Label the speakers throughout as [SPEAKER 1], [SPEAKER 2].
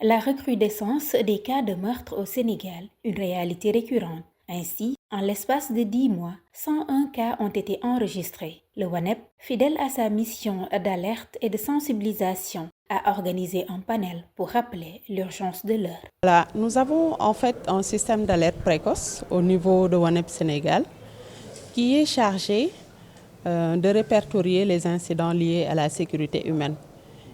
[SPEAKER 1] La recrudescence des cas de meurtre au Sénégal, une réalité récurrente. Ainsi, en l'espace de 10 mois, 101 cas ont été enregistrés. Le WANEP, fidèle à sa mission d'alerte et de sensibilisation, a organisé un panel pour rappeler l'urgence de l'heure.
[SPEAKER 2] Voilà, nous avons en fait un système d'alerte précoce au niveau de WANEP Sénégal qui est chargé de répertorier les incidents liés à la sécurité humaine.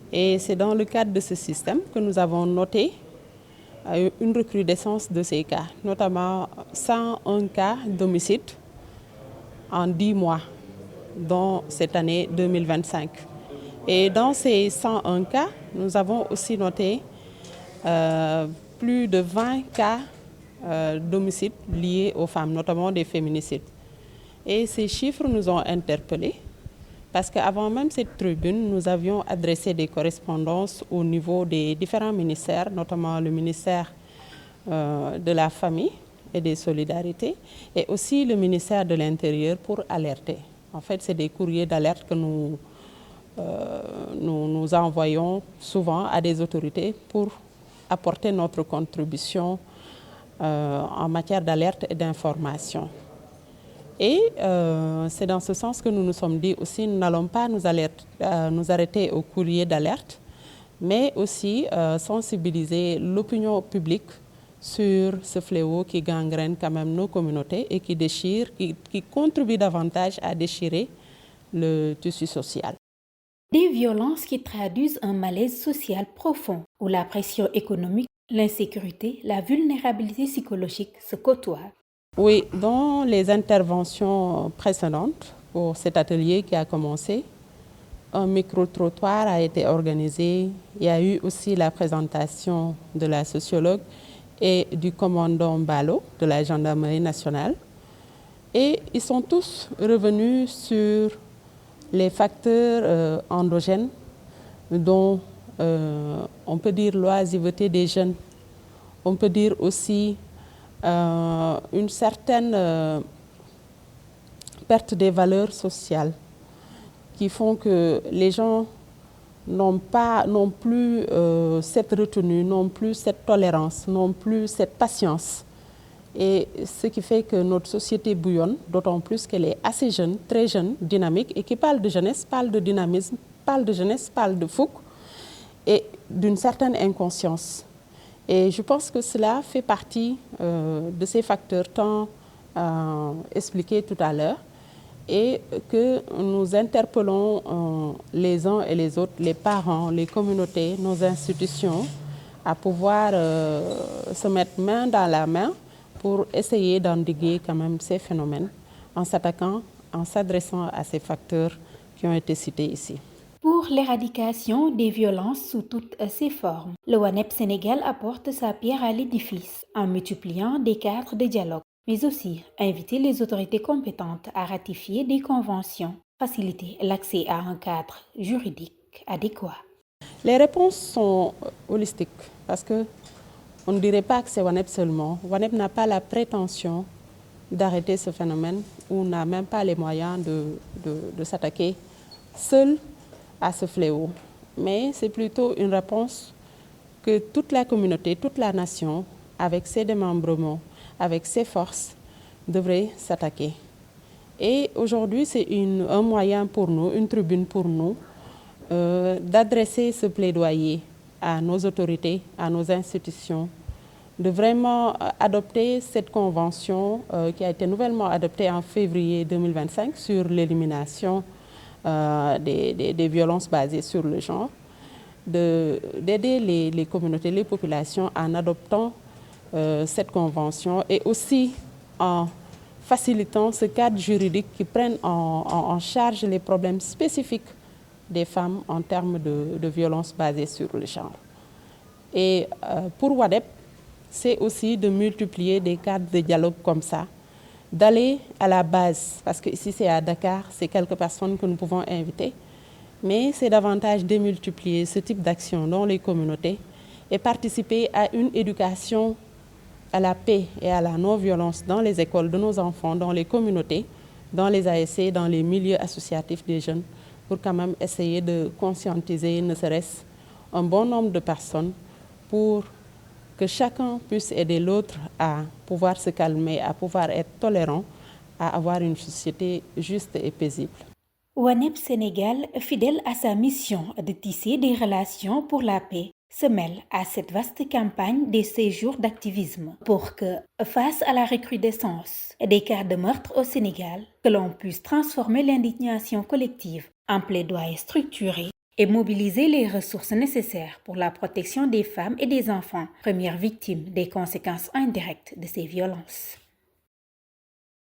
[SPEAKER 2] Et c'est dans le cadre de ce système que nous avons noté une recrudescence de ces cas, notamment 101 cas d'homicide en 10 mois, dans cette année 2025. Et dans ces 101 cas, nous avons aussi noté plus de 20 cas d'homicides liés aux femmes, notamment des féminicides. Et ces chiffres nous ont interpellés parce qu'avant même cette tribune, nous avions adressé des correspondances au niveau des différents ministères, notamment le ministère de la Famille et des Solidarités et aussi le ministère de l'Intérieur pour alerter. En fait, c'est des courriers d'alerte que nous envoyons souvent à des autorités pour apporter notre contribution en matière d'alerte et d'information. Et c'est dans ce sens que nous nous sommes dit aussi, nous n'allons pas nous arrêter au courrier d'alerte, mais aussi sensibiliser l'opinion publique sur ce fléau qui gangrène quand même nos communautés et qui déchire, qui contribue davantage à déchirer le tissu social.
[SPEAKER 1] Des violences qui traduisent un malaise social profond, où la pression économique, l'insécurité, la vulnérabilité psychologique se côtoient.
[SPEAKER 2] Oui, dans les interventions précédentes pour cet atelier qui a commencé, un micro-trottoir a été organisé. Il y a eu aussi la présentation de la sociologue et du commandant Balo de la gendarmerie nationale. Et ils sont tous revenus sur les facteurs endogènes dont on peut dire l'oisiveté des jeunes. On peut dire aussi une certaine perte des valeurs sociales qui font que les gens n'ont plus cette retenue, n'ont plus cette tolérance, n'ont plus cette patience. Et ce qui fait que notre société bouillonne, d'autant plus qu'elle est assez jeune, très jeune, dynamique, et qui parle de jeunesse, parle de dynamisme, parle de jeunesse, parle de fougue, et d'une certaine inconscience. Et je pense que cela fait partie de ces facteurs tant expliqués tout à l'heure et que nous interpellons les uns et les autres, les parents, les communautés, nos institutions, à pouvoir se mettre main dans la main pour essayer d'endiguer quand même ces phénomènes en s'attaquant, en s'adressant à ces facteurs qui ont été cités ici.
[SPEAKER 1] Pour l'éradication des violences sous toutes ses formes, le WANEP Sénégal apporte sa pierre à l'édifice en multipliant des cadres de dialogue, mais aussi inviter les autorités compétentes à ratifier des conventions, faciliter l'accès à un cadre juridique adéquat.
[SPEAKER 2] Les réponses sont holistiques parce que on ne dirait pas que c'est WANEP seulement. WANEP n'a pas la prétention d'arrêter ce phénomène ou n'a même pas les moyens de s'attaquer seul à ce fléau. Mais c'est plutôt une réponse que toute la communauté, toute la nation, avec ses démembrements, avec ses forces, devrait s'attaquer. Et aujourd'hui, c'est un moyen pour nous, une tribune pour nous, d'adresser ce plaidoyer à nos autorités, à nos institutions, de vraiment adopter cette convention qui a été nouvellement adoptée en février 2025 sur l'élimination des violences basées sur le genre, d'aider les communautés, les populations en adoptant cette convention et aussi en facilitant ce cadre juridique qui prenne en charge les problèmes spécifiques des femmes en termes de violences basées sur le genre. Et pour WANEP, c'est aussi de multiplier des cadres de dialogue comme ça, d'aller à la base, parce que ici c'est à Dakar, c'est quelques personnes que nous pouvons inviter, mais c'est davantage démultiplier ce type d'action dans les communautés et participer à une éducation à la paix et à la non-violence dans les écoles de nos enfants, dans les communautés, dans les ASC, dans les milieux associatifs des jeunes, pour quand même essayer de conscientiser, ne serait-ce un bon nombre de personnes pour que chacun puisse aider l'autre à pouvoir se calmer, à pouvoir être tolérant, à avoir une société juste et paisible.
[SPEAKER 1] ONEP Sénégal, fidèle à sa mission de tisser des relations pour la paix, se mêle à cette vaste campagne des séjours d'activisme pour que, face à la recrudescence des cas de meurtre au Sénégal, que l'on puisse transformer l'indignation collective en plaidoyer structuré et mobiliser les ressources nécessaires pour la protection des femmes et des enfants, premières victimes des conséquences indirectes de ces violences.